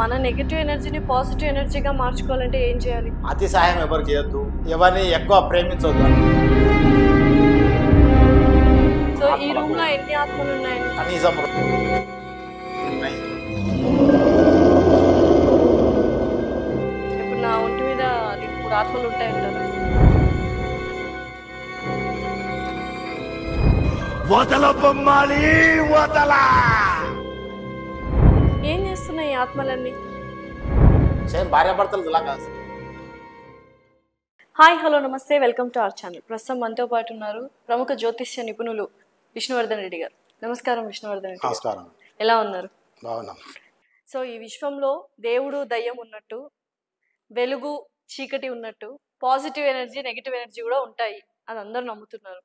మన నెగెటివ్ ఎనర్జీని పాజిటివ్ ఎనర్జీగా మార్చుకోవాలంటే ఏం చేయాలి? అతి సహాయం ఎవరు చేయొద్దు, ఎవరిని ఎక్కువ ప్రేమించొద్దు. సో ఈ రూమ్ లో ఎన్ని ఆత్మలు ఉన్నాయండి? కనీసం ఇప్పుడు నా ఒంటి మీద 3 ఆత్మలు ఉంటాయంటారా? వదల బొమ్మాలి వదల. ఏం చేస్తున్నాయి ఈ ఆత్మలన్నీ? సేమ్ భార్యాభర్తలు ఇలా కాదు. హాయ్, హలో, నమస్తే, వెల్కమ్ టు అవర్ ఛానల్. ప్రస్తుతం మనతో పాటు ఉన్నారు ప్రముఖ జ్యోతిష్య నిపుణులు విష్ణువర్ధన్ రెడ్డి గారు. నమస్కారం విష్ణువర్ధన్ రెడ్డి. నమస్కారం. ఎలా ఉన్నారు? బాగున్నాం. సో ఈ విశ్వంలో దేవుడు దయ్యం ఉన్నట్టు, వెలుగు చీకటి ఉన్నట్టు, పాజిటివ్ ఎనర్జీ నెగిటివ్ ఎనర్జీ కూడా ఉంటాయి అని అందరూ నమ్ముతున్నారు.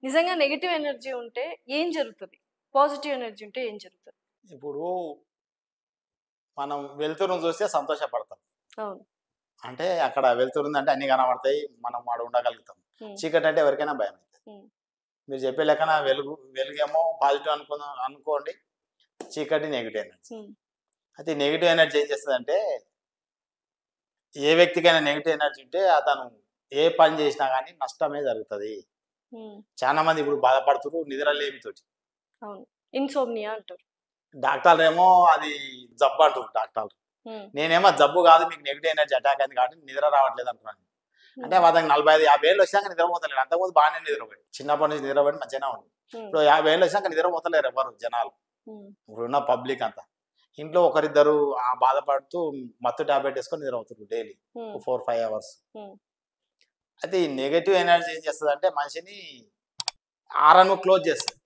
నిజంగా నెగిటివ్ ఎనర్జీ ఉంటే ఏం జరుగుతుంది? పాజిటివ్ ఎనర్జీ ఉంటే ఏం జరుగుతుంది? ఇప్పుడు మనం వెలుతురును చూస్తే సంతోషపడతాం. అవును. అంటే అక్కడ వెలుతురుందంటే అన్ని కనబడతాయి, మనం ఆడ ఉండగలుగుతాం. చీకటి అంటే ఎవరికైనా భయం అవుతుంది. మీరు చెప్పే లెక్కన వెలుగేమో పాజిటివ్ అనుకోండి, చీకటి నెగిటివ్ ఎనర్జీ. అయితే నెగిటివ్ ఎనర్జీ ఏం చేస్తుంది అంటే, ఏ వ్యక్తికైనా నెగిటివ్ ఎనర్జీ ఉంటే అతను ఏ పని చేసినా కానీ నష్టమే జరుగుతుంది. చాలా మంది ఇప్పుడు బాధపడుతున్నారు నిద్రలేమితోటి. అవును, ఇన్సోమ్నియా అంటారు. డాక్టర్లు ఏమో అది జబ్బు అంటారు డాక్టర్లు. నేనేమో జబ్బు కాదు, మీకు నెగిటివ్ ఎనర్జీ అటాక్ అయింది కాబట్టి నిద్ర రావట్లేదు అంటున్నాను. అంటే అతనికి 45-50 ఏళ్ళు వచ్చాక నిద్రపోతలేడు. అంతకుముందు బాగానే నిద్రపోయి, చిన్నప్పటి నుంచి నిద్రపోయి మంచిగానే ఉంది. ఇప్పుడు 50 ఏళ్ళు వచ్చాక నిద్రపోతలేరు ఎవరు జనాలు. ఇప్పుడున్న పబ్లిక్ అంతా ఇంట్లో ఒకరిద్దరు బాధపడుతూ మత్తు టాబ్లెట్ వేసుకొని నిద్రపోతున్నారు డైలీ 4-5 అవర్స్. అయితే ఈ నెగటివ్ ఎనర్జీ ఏం చేస్తుంది అంటే మనిషిని ఆరాను క్లోజ్ చేస్తుంది.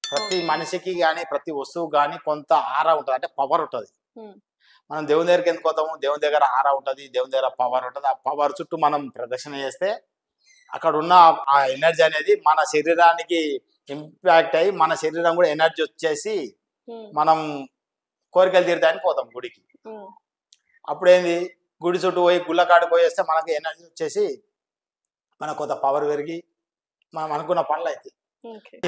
ప్రతి మనిషికి కానీ ప్రతి వస్తువు కానీ కొంత ఆరా ఉంటుంది, అంటే పవర్ ఉంటుంది. మనం దేవుని దగ్గరికి ఎందుకు పోతాము? దేవుని దగ్గర ఆరా ఉంటుంది, దేవుని దగ్గర పవర్ ఉంటుంది. ఆ పవర్ చుట్టూ మనం ప్రదక్షిణ చేస్తే అక్కడ ఉన్న ఆ ఎనర్జీ అనేది మన శరీరానికి ఇంపాక్ట్ అయ్యి మన శరీరం కూడా ఎనర్జీ వచ్చేసి మనం కోరికలు తీరుతాయని పోతాం గుడికి. అప్పుడేంది, గుడి చుట్టూ పోయి గుళ్ళకాడికి పోయేస్తే మనకి ఎనర్జీ వచ్చేసి మనకు కొంత పవర్ పెరిగి మనం అనుకున్న పనులు అవుతాయి.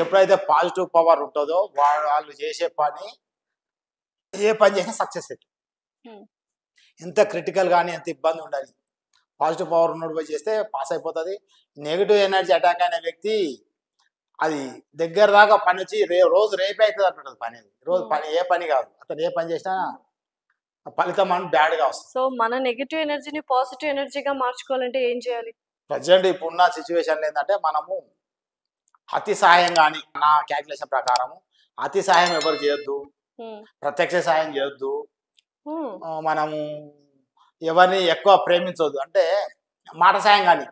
ఎప్పుడైతే పాజిటివ్ పవర్ ఉంటుందో వాళ్ళు చేసే పని, ఏ పని చేసినా సక్సెస్ అవుతుంది. ఎంత క్రిటికల్ కానీ ఎంత ఇబ్బంది ఉండాలి, పాజిటివ్ పవర్ ఉన్నోడు పోయి చేస్తే పాస్ అయిపోతుంది. నెగిటివ్ ఎనర్జీ అటాక్ అయిన వ్యక్తి అది దగ్గర దాకా పని వచ్చి రోజు రేపే అవుతుంది అంటుంటుంది పని. రోజు పని ఏ పని కాదు, అతను ఏ పని చేసినా ఫలితం అని బ్యాడ్గా వస్తుంది. సో మన నెగిటివ్ ఎనర్జీని పాజిటివ్ ఎనర్జీగా మార్చుకోవాలంటే ఏం చేయాలి? ప్రజెంట్ ఇప్పుడున్న సిచ్యువేషన్ ఏంటంటే, మనము అతి సాయం కానీ, నా క్యాల్కులేషన్ ప్రకారం అతి సాయం ఎవరు చేయొద్దు, ప్రత్యక్ష సాయం చేయొద్దు, మనము ఎవరిని ఎక్కువ ప్రేమించవద్దు. అంటే మాట సాయం కానీ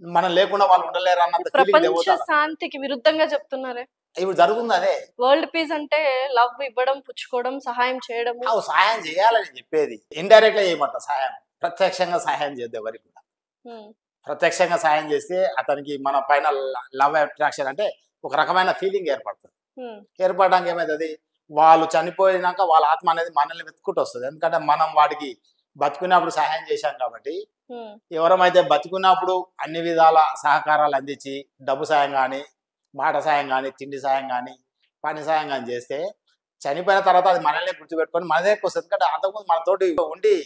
మనం లేకుండా వాళ్ళు ఉండలేరు అన్నంత ప్రపంచ శాంతికి విరుద్ధంగా చెప్తున్నారే. ఇప్పుడు జరుగుతుంది అదే. వరల్డ్ పీస్ అంటే లవ్ ఇవ్వడం, పుచ్చుకోవడం, సహాయం చేయడం. సహాయం చేయాలని చెప్పేది. ఇండైరెక్ట్ గా చేయమంట సహాయం, ప్రత్యక్షంగా సహాయం చేయొద్దు ఎవరికి కూడా. ప్రత్యక్షంగా సహాయం చేస్తే అతనికి మన పైన లవ్ అట్రాక్షన్ అంటే ఒక రకమైన ఫీలింగ్ ఏర్పడుతుంది. ఏర్పడడానికి ఏమవుతుంది, వాళ్ళు చనిపోయినాక వాళ్ళ ఆత్మ అనేది మనల్ని వెతుక్కుంటూ వస్తుంది. ఎందుకంటే మనం వాటికి బతుకున్నప్పుడు సహాయం చేశాం కాబట్టి. ఎవరమైతే బతుకున్నప్పుడు అన్ని విధాల సహకారాలు అందించి డబ్బు సాయం కానీ, మాట సాయం కానీ, తిండి సాయం కానీ, పని సాయం కానీ చేస్తే చనిపోయిన తర్వాత అది మనల్ని గుర్తుపెట్టుకొని మన దగ్గరికి వస్తుంది. ఎందుకంటే అంతకుముందు మనతోటి ఉండి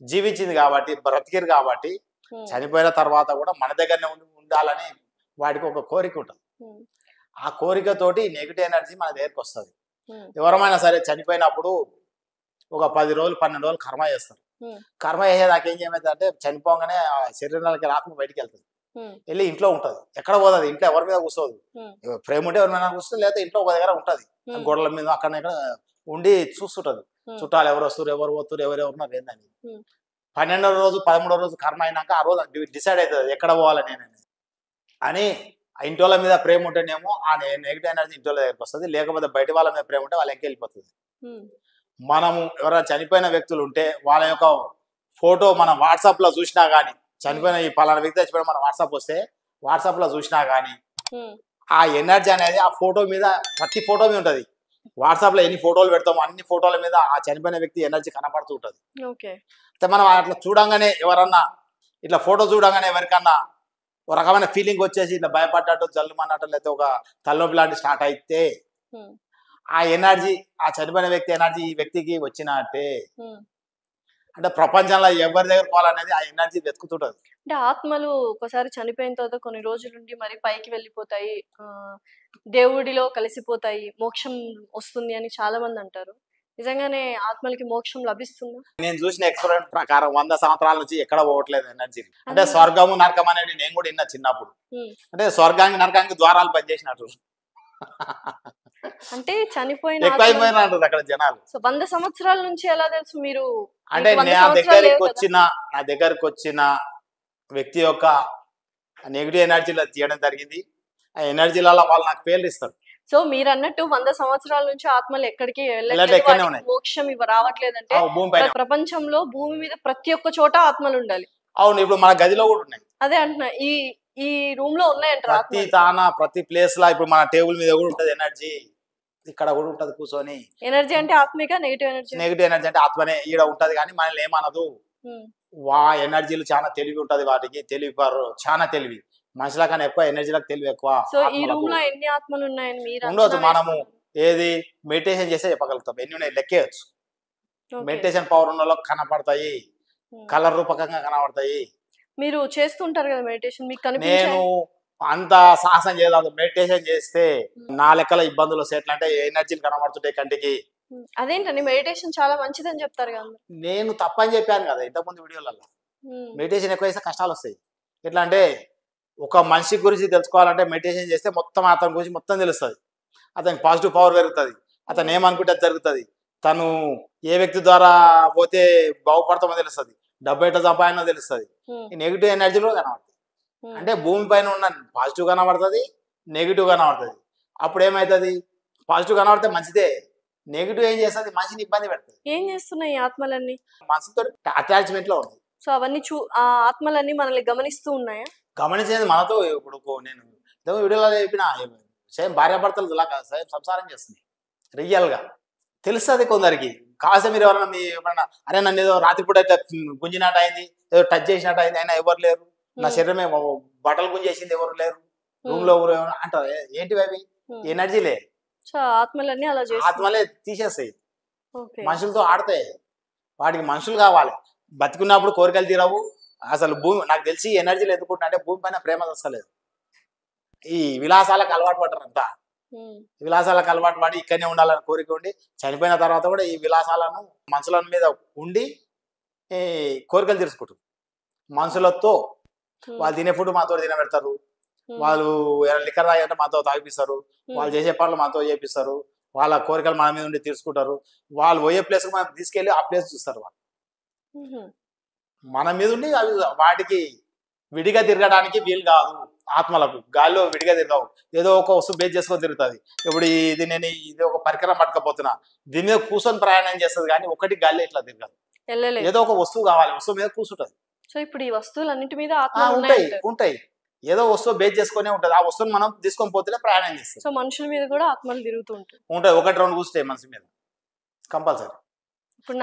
జీవించింది కాబట్టి, బ్రతికిరు కాబట్టి, చనిపోయిన తర్వాత కూడా మన దగ్గరనే ఉండాలని వాడికి ఒక కోరిక ఉంటుంది. ఆ కోరికతోటి నెగిటివ్ ఎనర్జీ మన దగ్గరికి వస్తుంది. ఎవరమైనా సరే చనిపోయినప్పుడు ఒక 10 రోజులు 12 రోజులు కర్మ చేస్తారు. కర్మ చేసేదాకా ఏం చేయమైతే అంటే, చనిపోగానే శరీరాలకి ఆత్మ బయటికి వెళ్తుంది, వెళ్ళి ఇంట్లో ఉంటుంది. ఎక్కడ పోతుంది, ఇంట్లో ఎవరి మీద కూర్చోదు. ప్రేమ ఉంటే ఎవరి మీద కూర్చోదు, లేకపోతే ఇంట్లో ఒక దగ్గర ఉంటుంది, గోడల మీద అక్కడ ఇక్కడ ఉండి చూస్తుంటది. చుట్టాలు ఎవరు వస్తారు, ఎవరు పోతున్నారు, ఎవరెవరున్నారు ఏందని. 12వ రోజు 13వ రోజు కర్మ అయినాక ఆ రోజు డిసైడ్ అవుతుంది ఎక్కడ పోవాలి నేను అని. ఇంటి వాళ్ళ మీద ప్రేమ ఉంటేనేమో ఆ నెగిటివ్ ఎనర్జీ ఇంటి వాళ్ళ దగ్గరికి వస్తుంది, లేకపోతే బయట వాళ్ళ మీద ప్రేమ ఉంటే వాళ్ళ ఎంకి వెళ్ళిపోతుంది. మనము ఎవరైనా చనిపోయిన వ్యక్తులు ఉంటే వాళ్ళ యొక్క ఫోటో మనం వాట్సాప్లో చూసినా కానీ, చనిపోయిన ఈ పలానా వ్యక్తి చచ్చిపోయిన మన వాట్సాప్ వస్తే వాట్సాప్లో చూసినా కానీ ఆ ఎనర్జీ అనేది ఆ ఫోటో మీద, ప్రతి ఫోటో మీద ఉంటుంది. వాట్సాప్లో ఎన్ని ఫోటోలు పెడతామో అన్ని ఫోటోల మీద ఆ చనిపోయిన వ్యక్తి ఎనర్జీ కనపడుతూ ఉంటుంది. మనం అట్లా చూడంగానే, ఎవరన్నా ఇట్లా ఫోటో చూడంగానే ఎవరికన్నా ఒక రకమైన ఫీలింగ్ వచ్చేసి ఇట్లా భయపడ్డట్టు, జల్లుమన్నట్టు, లేకపోతే ఒక తలనొప్పి లాంటి స్టార్ట్ అయితే ఆ ఎనర్జీ, ఆ చనిపోయిన వ్యక్తి ఎనర్జీ ఈ వ్యక్తికి వచ్చినట్టే. హ్మ్. అంటే ప్రపంచంలో ఎవరి దగ్గర పోవాలనేది ఆ ఎనర్జీ వెతుకుతుంటది. అంటే ఆత్మలు ఒక్కోసారి చనిపోయిన తర్వాత కొన్ని రోజులుండి మరి పైకి వెళ్ళిపోతాయి. దేవుడిలో కలిసిపోతాయి. మోక్షం వస్తుంది అని చాలా మంది అంటారు. నిజంగానే ఆత్మలకి మోక్షం లభిస్తుందా? నేను చూసిన ఎక్స్పెరిమెంట్ ప్రకారం 100 సంవత్సరాల నుంచి ఎక్కడ పోవట్లేదు ఎనర్జీ. అంటే అది స్వర్గము నరకం అనేది నేను కూడా విన్నా చిన్నప్పుడు. హ్మ్. అంటే స్వర్గానికి నరకానికి ద్వారాలు పనిచేసినట్టు అంటే చనిపోయిన ఆత్మలు ఎక్కువైపోయినా అంటారు అక్కడ జనాలు. సో 100 సంవత్సరాల నుంచి ఎలా తెలుసు మీరు? అంటే మీకు 100 నా సంవత్సరాలు లేవు దగ్గరికి కదా! వచ్చిన నా దగ్గరికి వచ్చిన వ్యక్తి యొక్క నెగిటివ్ ఎనర్జీలో తీయడం జరిగింది. ఆ ఎనర్జీలలో వాళ్ళు నాకు పేర్లు ఇస్తారు. సో మీరన్నట్టు 100 సంవత్సరాల నుంచి ఆత్మలు ఎక్కడికి ఇలాంటి వెళ్ళట్లేదు. ఎక్కడనే వాటికి ఉన్నాయి. మోక్షం రావట్లేదంటే భూమి పైన. ప్రపంచంలో భూమి మీద ప్రతి ఒక్క చోట ఆత్మలు ఉండాలి. అవును, ఇప్పుడు మన గదిలో కూడా ఉన్నాయి. అదే అంటున్నా. ఈ ఈ రూమ్ లో ఉన్నాయంటారు ప్రతి ఆత్మలు. తాన ప్రతి ప్లేస్ లా ఇప్పుడు మన టేబుల్ మీద కూడా ఉంటది ఎనర్జీ. ఇక్కడ కూడా ఉంటది కూర్చొని. ఎనర్జీ అంటే ఆత్మిక, నెగటివ్ ఎనర్జీ. నెగిటివ్ ఎనర్జీ అంటే ఆత్మనే ఈడ ఉంటది కానీ మనల్ని ఏమనదు. వా ఎనర్జీలు చాలా తెలివి ఉంటది వాటికి. తెలివి చాలా తెలివి. మనుషుల కన్నా ఎక్కువ ఎనర్జీలకు తెలివి ఎక్కువ. సో ఈ ఆత్మలకు రూమ్ లో ఎన్ని ఆత్మలు ఉన్నాయని మీరు ఉండొచ్చు. అంచనా మనము వేస్తున్నారు? ఏది మెడిటేషన్ చేస్తే చెప్పగలుగుతాం ఎన్ని ఉన్నాయి లెక్కేయచ్చు. ఓకే. మెడిటేషన్ పవర్ ఉన్న వాళ్ళకి కనపడతాయి, కలర్ రూపకంగా కనబడతాయి. మీరు చేస్తుంటారు కదా మెడిటేషన్, మీకు నేను కనిపించాయి? అంత సాహసం చేయదు. మెడిటేషన్ చేస్తే నా లెక్కల ఇబ్బందులు వస్తాయి. ఎట్లా అంటే ఎనర్జీలు కనబడుతుంటాయి కంటికి. అదేంటండి మెడిటేషన్ చాలా మంచిదని చెప్తారు కదా. నేను తప్పని చెప్పాను కదా ఇంతకుముందు వీడియోలలో. మెడిటేషన్ ఎక్కువ చేస్తే కష్టాలు వస్తాయి. ఎట్లా అంటే ఒక మనిషి గురించి తెలుసుకోవాలంటే మెడిటేషన్ చేస్తే మొత్తం అతని గురించి మొత్తం తెలుస్తుంది. అతనికి పాజిటివ్ పవర్ పెరుగుతుంది. అతను ఏమనుకుంటే అది జరుగుతుంది. తను ఏ వ్యక్తి ద్వారా పోతే బాగుపడతామో తెలుస్తుంది. డబ్బు ఎట్లా సంపాదనో తెలుస్తుంది. ఈ నెగిటివ్ ఎనర్జీలో కనబడుతుంది. అంటే భూమి పైన ఉన్న పాజిటివ్ కనబడుతుంది, నెగిటివ్ కనబడుతుంది. అప్పుడు ఏమవుతుంది? పాజిటివ్ కనబడితే మంచిదే. నెగిటివ్ ఏం చేస్తుంది? మనిషిని ఇబ్బంది పెడుతుంది. ఏం చేస్తున్నాయి ఈ ఆత్మలన్నీ? మనసుతో అటాచ్మెంట్ లో ఉంది. సో అవన్నీ ఆ ఆత్మలన్నీ మనల్ని గమనిస్తూ ఉన్నాయా? గమనించేది మనతో. ఇప్పుడు నేను వీడియోలో చెప్పిన సేమ్ భార్యాభర్తలు లాగా సేమ్ సంసారం చేస్తుంది. రియల్గా తెలుస్తుంది కొందరికి. కాసే మీరు ఎవరైనా ఏమన్నా అరే నన్ను ఏదో రాత్రిపూట ఇట్లా గుంజినట్టు అయింది, ఏదో టచ్ చేసినట్టు అయింది, అయినా ఎవరు లేరు. నా శరీరమే బట్టలు గుంజేసింది, ఎవరు లేరు. రూమ్ లో ఎవరు అంటారు. ఏంటివి అవి? ఎనర్జీలే. సో ఆత్మలన్నీ అలా చేస్తాయి. ఆత్మలే తీసేస్తాయి. మనుషులతో ఆడతాయి. వాటికి మనుషులు కావాలి. బతికున్నప్పుడు కోరికలు తీరవు. అసలు భూమి నాకు తెలిసి ఎనర్జీలు ఎదుర్కొంటున్నా అంటే భూమి పైన ప్రేమ వస్తలేదు. ఈ విలాసాలకు అలవాటు పడ్డారు అంతా. విలాసాలకు అలవాటు పడి ఇక్కడనే ఉండాలని కోరిక ఉండి చనిపోయిన తర్వాత కూడా ఈ విలాసాలను మనుషుల మీద ఉండి కోరికలు తీర్చుకుంటారు. మనుషులతో వాళ్ళు తినే ఫుడ్ మాతో తినబెడతారు. వాళ్ళు లిక్కర్ తాగంటే మాతో తాగిపిస్తారు. వాళ్ళు చేసే పనులు మాతో చేపిస్తారు. వాళ్ళ కోరికలు మన మీద ఉండి తీర్చుకుంటారు. వాళ్ళు పోయే ప్లేస్కి మనం తీసుకెళ్ళి ఆ ప్లేస్ చూస్తారు. వాళ్ళు మన మీద ఉండి అవి వాటికి విడిగా తిరగడానికి వీలు కాదు. ఆత్మలకు గాల్లో విడిగా తిరగవు. ఏదో ఒక వస్తువు బేస్ చేసుకొని తిరుగుతుంది. ఇప్పుడు ఇది ఒక పరికరం పట్టుకపోతున్నా, దీని మీద కూర్చొని ప్రయాణం చేస్తుంది కానీ ఒకటి గాల్లో ఇట్లా తిరగదు. ఏదో ఒక వస్తువు కావాలి, వస్తువు మీద కూర్చుంటది. సో ఇప్పుడు ఈ వస్తువులన్నిటి మీద ఉంటాయి. ఏదో వస్తువు బేస్ చేసుకునే ఉంటది. ఆ వస్తువుని మనం తీసుకొని పోతే ప్రయాణం చేస్తాం. సో మనుషుల మీద కూడా ఆత్మలు తిరుగుతూ ఉంటాయి. ఒకటి రెండు కూర్చుంటాయి మనిషి మీద కంపల్సరీ. ఇప్పుడు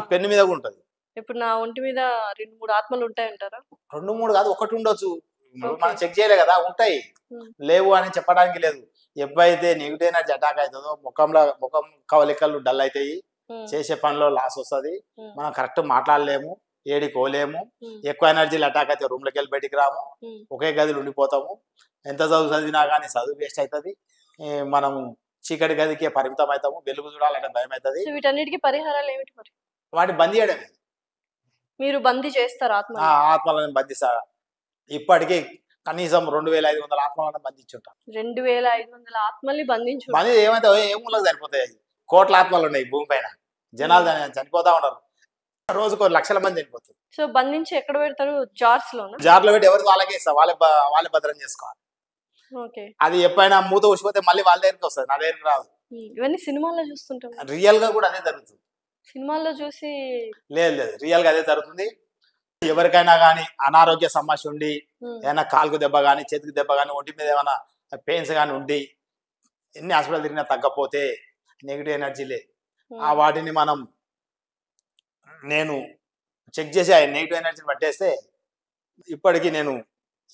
ఈ పెన్ను మీద కూడా ఉంటది. ఇప్పుడు నా ఒంటి మీద 2-3 ఆత్మలు ఉంటాయంటారా? 2-3 కాదు, ఒకటి ఉండొచ్చు. మనం చెక్ చేయలే కదా. ఉంటాయి, లేవు అని చెప్పడానికి లేదు. ఎప్పుడైతే నెగిటివ్ ఎనర్జీ అటాక్ అవుతుందో ముఖం కవలికలు డల్ అవుతాయి. చేసే పనిలో లాస్ వస్తుంది. మనం కరెక్ట్ మాట్లాడలేము, ఏడికోలేము. ఎక్కువ ఎనర్జీలు అటాక్ అయితే రూమ్లోకి వెళ్ళి బయటికి రాము. ఒకే గదిలో ఉండిపోతాము. ఎంత చదివినా కానీ చదువు వేస్ట్ అవుతుంది. మనము చీకటి గదికే పరిమితం అవుతాము. వెలుగు చూడాలంటే భయం అవుతుంది. వీటన్నిటికీ పరిహారాలు ఏమిటి మరి? వాటిని బంద్ చేయడమే. మీరు బందీ చేస్తారు ఆత్మలను బంధిస్తారా? ఇప్పటికీ కనీసం 2500 ఆత్మలను బంధించుంటాం. 2500 ఆత్మల్ని బంధించు. బంధి ఏమైతే ఏములకు సరిపోతాయి. కోట్ల ఆత్మలు ఉన్నాయి భూమి పైన. జనాలు చనిపోతా ఉన్నారు. రోజుకు 1,00,000 మంది చనిపోతారు. సో బంధించి ఎక్కడ పెడతారు? జార్స్ లోనా? జార్లో పెట్టి ఎవరికి వాళ్ళకే ఇస్తారు. వాళ్ళే భద్రం చేసుకోవాలి. అది ఎప్పుడైనా మూత ఊసిపోతే మళ్ళీ వాళ్ళ దగ్గరికి వస్తుంది, నా దగ్గరికి రాదు. ఇవన్నీ సినిమాల్లో చూస్తుంటాం. రియల్ గా కూడా అదే జరుగుతుంది. సినిమాల్లో చూసి లేదు, రియల్ గా అదే జరుగుతుంది. ఎవరికైనా కానీ అనారోగ్య సమస్య ఉండి, ఏమైనా కాలుకు దెబ్బ కానీ, చేతికి దెబ్బ కానీ, ఒంటి మీద ఏమైనా పెయిన్స్ కానీ ఉండి, ఎన్ని హాస్పిటల్ తిరిగినా తగ్గపోతే నెగిటివ్ ఎనర్జీలే. ఆ వాటిని నేను చెక్ చేసి ఆ నెగిటివ్ ఎనర్జీని పట్టేస్తే, ఇప్పటికీ నేను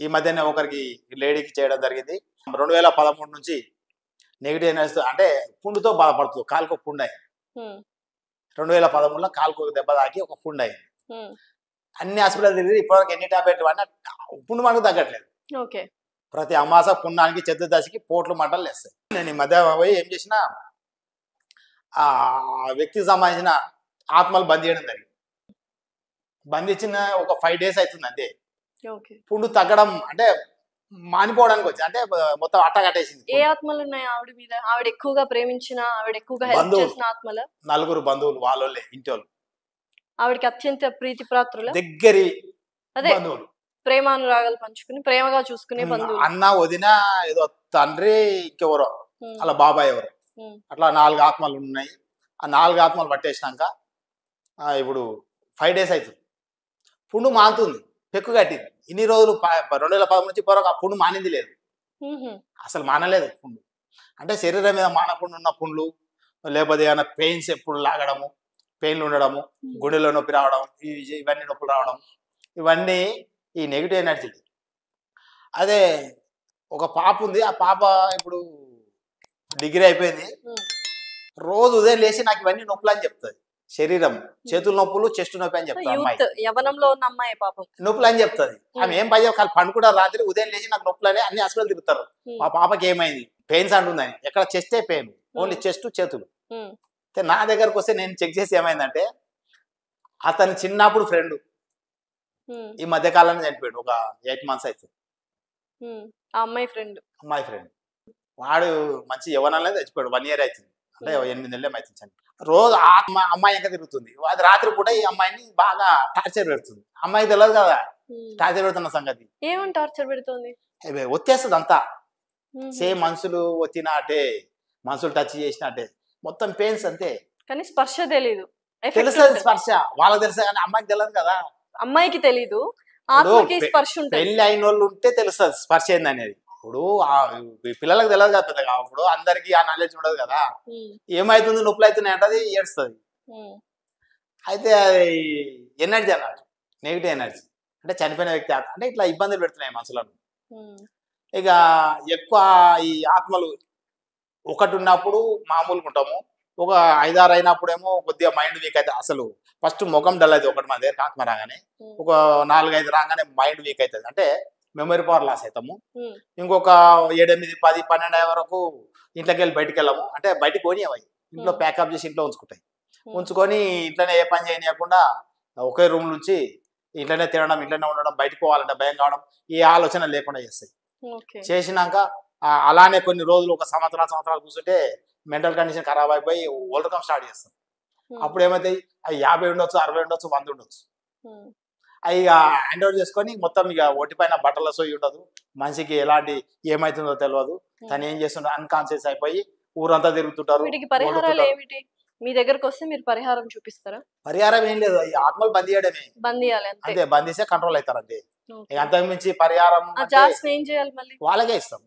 ఈ మధ్యనే ఒకరికి లేడీకి చేయడం జరిగింది. 2013 నుంచి నెగిటివ్ ఎనర్జీ అంటే పుండుతో బాధపడుతుంది. కాలుకు పుండు అయింది. 2013లో కాలుకు దెబ్బ తాకి ఒక పుండు అయింది. అన్ని హాస్పిటల్ తిరిగి ఇప్పటివరకు ఎన్ని టాబ్లెట్లు వాడినా పుండు మనకు తగ్గట్లేదు. ఓకే. ప్రతి అమాస పుండానికి చతుర్దశికి పోట్లు మంటలు లేస్తాయి. నేను ఈ మధ్య పోయి ఏం చేసినా ఆ వ్యక్తికి సంబంధించిన ఆత్మలు బంద్ చేయడం జరిగింది. బంధించిన ఒక 5 days అవుతుంది అంతే. పుండు తగ్గడం అంటే మానిపోవడానికి వచ్చి అంటే మొత్తం అట్ట కట్టేసింది. ఏ ఆత్మలు ఉన్నాయి ఆవిడ మీద? ఆవిడ ఎక్కువగా ప్రేమించిన, ఆవిడ ఎక్కువగా హెల్ప్ చేసిన ఆత్మల? 4 బంధువులు, వాళ్ళోళ్ళే, ఇంటి వాళ్ళు. ఆవిడకి అత్యంత ప్రీతి పాత్రుల, దగ్గరి అదే బంధువులు, ప్రేమానురాగాలు పంచుకుని ప్రేమగా చూసుకునే బంధువులు. అన్న, వదిన, ఏదో తండ్రి, ఇంకెవరో అలా బాబాయ్ ఎవరు, అట్లా 4 ఆత్మలు ఉన్నాయి. ఆ 4 ఆత్మలు పట్టేసినాక ఇప్పుడు 5 days అవుతుంది. పుండు మానుతుంది, పెక్కు కట్టింది. ఇన్ని రోజులు 2013 నుంచి ఇప్పటివరకు ఆ పుండు మానింది లేదు, అసలు మానలేదు పుండు. అంటే శరీరం మీద మానకుండా ఉన్న పుండ్లు, లేకపోతే ఏమైనా పెయిన్స్ ఎప్పుడు లాగడము, పెయిన్లు ఉండడము, గుండెలో నొప్పి రావడం, ఇవన్నీ నొప్పులు రావడం, ఇవన్నీ ఈ నెగిటివ్ ఎనర్జీ. అదే ఒక పాప ఉంది, ఆ పాప ఇప్పుడు డిగ్రీ అయిపోయింది. రోజు ఉదయం లేచి నాకు ఇవన్నీ నొప్పులు అని చెప్తుంది. శరీరం, చేతుల నొప్పులు, చెస్ట్ నొప్పి అని చెప్తుంది. అమ్మాయి యవనంలో ఉన్న అమ్మాయి పాపం నొప్పులు అని చెప్తుంది. ఆమె ఏం పని కాదు, పండుకుంటా రాత్రి, ఉదయం లేచి నాకు నొప్పులు అని అన్ని హాస్పిటల్ తిరుగుతారు. మా పాపకి ఏమైంది, పెయిన్స్ అంటుందని. ఎక్కడ చెస్టే పెయిన్, ఓన్లీ చెస్ట్, చేతులు. నా దగ్గరకు వస్తే నేను చెక్ చేసి ఏమైందంటే అతని చిన్నప్పుడు ఫ్రెండ్ ఈ మధ్య కాలంలో చనిపోయాడు. ఒక 8 months అవుతుంది. అమ్మాయి ఫ్రెండ్ వాడు మంచి యవ్వనంలో చచ్చిపోయాడు. 1 year అవుతుంది, అంటే 8 నెలలు అవుతుంది చనిపోయి. రోజు అమ్మాయి ఇంకా తిరుగుతుంది. అది రాత్రి పూట ఈ అమ్మాయిని బాగా టార్చర్ పెడుతుంది. అమ్మాయికి తెలియదు కదా టార్చర్ పెడుతున్న సంగతి. ఏమని టార్చర్ పెడుతుంది? వచ్చేస్తుంది అంతా సేమ్. మనుషులు వచ్చినట్టే, మనుషులు టచ్ చేసినట్టే, మొత్తం పెయిన్స్ అంతే. కానీ స్పర్శ తెలీదు. తెలుస్తుంది స్పర్శ, వాళ్ళకి తెలుసు కానీ అమ్మాయికి తెలియదు కదా. అమ్మాయికి తెలీదు, ఆత్మకి స్పర్శ ఉంటుంది. పెళ్లి అయిన వాళ్ళు ఉంటే తెలుస్తుంది స్పర్శ ఏంది అనేది. ఇప్పుడు పిల్లలకు తెలియదు కదా పెద్దగా. అప్పుడు అందరికి ఆ నాలెడ్జ్ ఉండదు కదా. ఏమైతుంది, నొప్పులు అవుతున్నాయి అంటే ఏడుస్తుంది. అయితే అది ఎనర్జీ అన్నట్టు, నెగిటివ్ ఎనర్జీ. అంటే చనిపోయిన వ్యక్తి అంటే ఇట్లా ఇబ్బందులు పెడుతున్నాయి మనుషులను. ఇక ఎక్కువ ఈ ఆత్మలు ఒకటి ఉన్నప్పుడు మామూలుగా ఉంటాము, ఒక 5, 6 అయినప్పుడేమో కొద్దిగా మైండ్ వీక్ అవుతుంది. అసలు ఫస్ట్ ముఖం డల్ అవుతుంది ఒకటి మన దగ్గర ఆత్మ రాగానే. ఒక 4, 5 రాగానే మైండ్ వీక్ అవుతుంది, అంటే మెమరీ పవర్ లాస్ అవుతాము. ఇంకొక 7, 8, 10, 12 అయ్యే వరకు ఇంట్లోకి వెళ్ళి బయటికి వెళ్ళాము. అంటే బయటకు పోనీయవి, ఇంట్లో ప్యాకప్ చేసి ఇంట్లో ఉంచుకుంటాయి. ఉంచుకొని ఇంట్లోనే ఏ పని చేయకుండా ఒకే రూమ్ నుంచి ఇంట్లోనే తినడం, ఇంట్లోనే ఉండడం, బయటకు పోవాలంటే భయం కావడం, ఏ ఆలోచన లేకుండా చేస్తాయి. చేసినాక అలానే కొన్ని రోజులు, ఒక సంవత్సరాలు కూర్చుంటే మెంటల్ కండిషన్ ఖరాబ్ అయిపోయి ఓల్డకం స్టార్ట్ చేస్తాం. అప్పుడు ఏమవుతాయి, అవి 50 ఉండొచ్చు, 60 ఉండొచ్చు, 100 ఉండొచ్చు. అవి ఇక హ్యాండ్ ఓవర్ చేసుకొని మొత్తం ఇక ఒటిపైన బట్టల సోయి ఉండదు, మనిషికి ఎలాంటి ఏమైతుందో తెలియదు. తను ఏం చేస్తుంటారు, అన్కాన్షియస్ అయిపోయి ఊరంతా తిరుగుతుంటారు. పరిహారాలు ఏమిటి? మీ దగ్గరకు వస్తే మీరు పరిహారం చూపిస్తారా? పరిహారం ఏం లేదు, ఈ ఆత్మలు బంద్ చేయడమే. అంతే, బంధిస్తే కంట్రోల్ అవుతారు అంతే. అంతకు మించి పరిహారం వాళ్ళకే ఇస్తాం.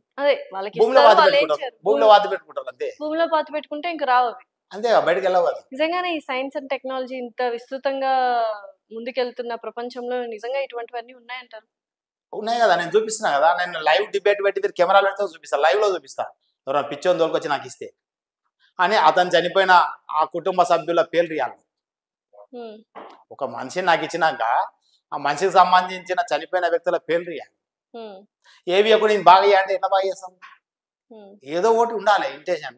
భూమిలో పాతి పెట్టుకుంటారు అంతే. భూమిలో పాతి పెట్టుకుంటే ఇంకా రావు అంతే, బయటకు వెళ్ళవు కదా. నిజంగానే ఈ సైన్స్ అండ్ టెక్నాలజీ ఇంత విస్తృతంగా ముందుకెళ్తున్న ప్రపంచంలో నిజంగా ఇటువంటివన్నీ ఉన్నాయంటారు? ఉన్నాయి కదా, నేను చూపిస్తున్నా కదా. నేను లైవ్ డిబేట్ పెట్టి మీరు కెమెరాలు పెడితే చూపిస్తాను, లైవ్ లో చూపిస్తాను. ఎవరైనా పిచ్చోని దొరికొచ్చి నాకు ఇస్తే అని అతను చనిపోయిన ఆ కుటుంబ సభ్యుల పేర్లు ఇవ్వాలి. ఒక మనిషిని నాకు ఇచ్చినాక ఆ మనిషికి సంబంధించిన చనిపోయిన వ్యక్తుల పేర్లు ఇవ్వాలి. ఏవి ఒకటి నేను బాగా అంటే ఎట్లా బాగా చేస్తాం? ఏదో ఒకటి ఉండాలి ఇంటెన్షన్.